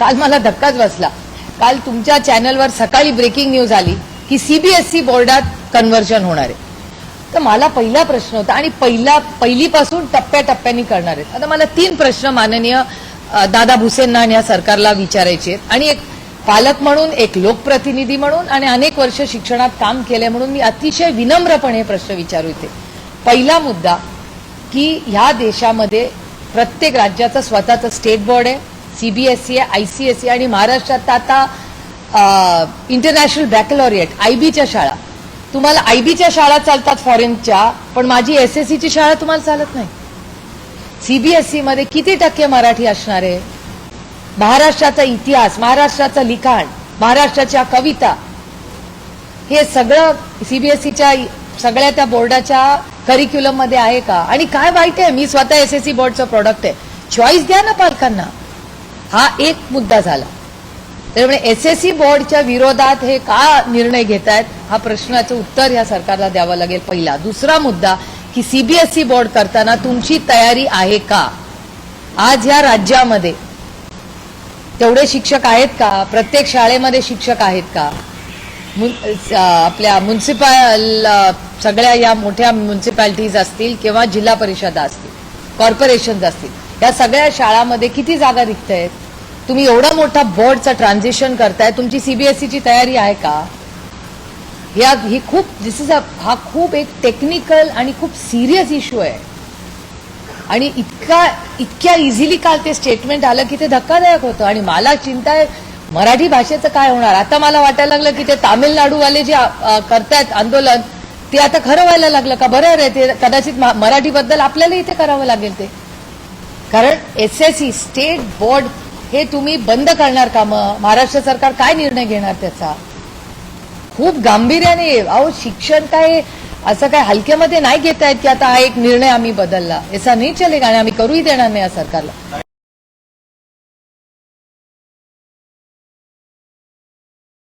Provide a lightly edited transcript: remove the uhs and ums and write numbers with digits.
काल मला धक्काच बसला. काल तुमच्या चॅनलवर सकाळी ब्रेकिंग न्यूज आली की सीबीएसई बोर्डात कन्व्हर्जन होणार आहे. तर मला पहिला प्रश्न होता आणि पहिलीपासून टप्प्याटप्प्याने करणार आहेत. आता मला 3 प्रश्न माननीय दादा भुसेंना आणि या सरकारला विचारायचे आहेत आणि एक पालक म्हणून, एक लोकप्रतिनिधी म्हणून आणि अनेक वर्ष शिक्षणात काम केले म्हणून मी अतिशय विनम्रपणे प्रश्न विचारू इथे. पहिला मुद्दा की ह्या देशामध्ये प्रत्येक राज्याचं स्वतःचं स्टेट बोर्ड आहे, सीबीएसई आहे, आयसीएसई आणि महाराष्ट्रात आता इंटरनॅशनल बॅकलॉरिएट आयबीच्या शाळा. तुम्हाला आयबीच्या शाळा चालतात फॉरेनच्या, पण माझी एसएससीची शाळा तुम्हाला चालत नाही. सीबीएसई मध्ये किती टक्के मराठी असणार आहे? महाराष्ट्राचा इतिहास, महाराष्ट्राचं लिखाण, महाराष्ट्राच्या कविता हे सगळं सीबीएसईच्या सगळ्या त्या बोर्डाच्या करिक्युलम मध्ये आहे का? आणि काय वाईट आहे, मी स्वतः एसएससी बोर्डचं प्रोडक्ट आहे, चॉईस द्या ना पालकांना. हा एक मुद्दा झाला. त्यामुळे एसएससी बोर्डच्या विरोधात हे का निर्णय घेत आहेत हा प्रश्नाचं उत्तर या सरकारला द्यावं लागेल पहिला. दुसरा मुद्दा की सीबीएसई बोर्ड करताना तुमची तयारी आहे का? आज या राज्यामध्ये तेवढे शिक्षक आहेत का? प्रत्येक शाळेमध्ये शिक्षक आहेत का? आपल्या म्युन्सिपल सगळ्या या मोठ्या म्युन्सिपॅलिटीज असतील किंवा जिल्हा परिषद असतील, कॉर्पोरेशन असतील, या सगळ्या शाळांमध्ये किती जागा रिक्त आहेत? तुम्ही एवढा मोठा बोर्डचं ट्रान्झिशन करताय, तुमची सीबीएसईची तयारी आहे का? ही खूप हा खूप एक टेक्निकल आणि खूप सिरियस इश्यू आहे. आणि इतक्या इझिली काल ते स्टेटमेंट आलं की ते धक्कादायक होतं. आणि मला चिंता आहे मराठी भाषेचं काय होणार. आता मला वाटायला लागलं की ते तामिळनाडूवाले जे करतायत आंदोलन ते आता खरं व्हायला लागलं का? बरोबर आहे, ते कदाचित मराठीबद्दल आपल्याला इथे करावं लागेल ते. कारण एसएससी स्टेट बोर्ड हे तुम्ही बंद करणार का? मग महाराष्ट्र सरकार काय निर्णय घेणार त्याचा? खूप गांभीर्याने. अहो शिक्षण काय असं काय हलक्यामध्ये नाही घेतायत की आता हा एक निर्णय आम्ही बदलला, ऐसा नाही चलेगा आणि आम्ही करूही देणार नाही या सरकारला.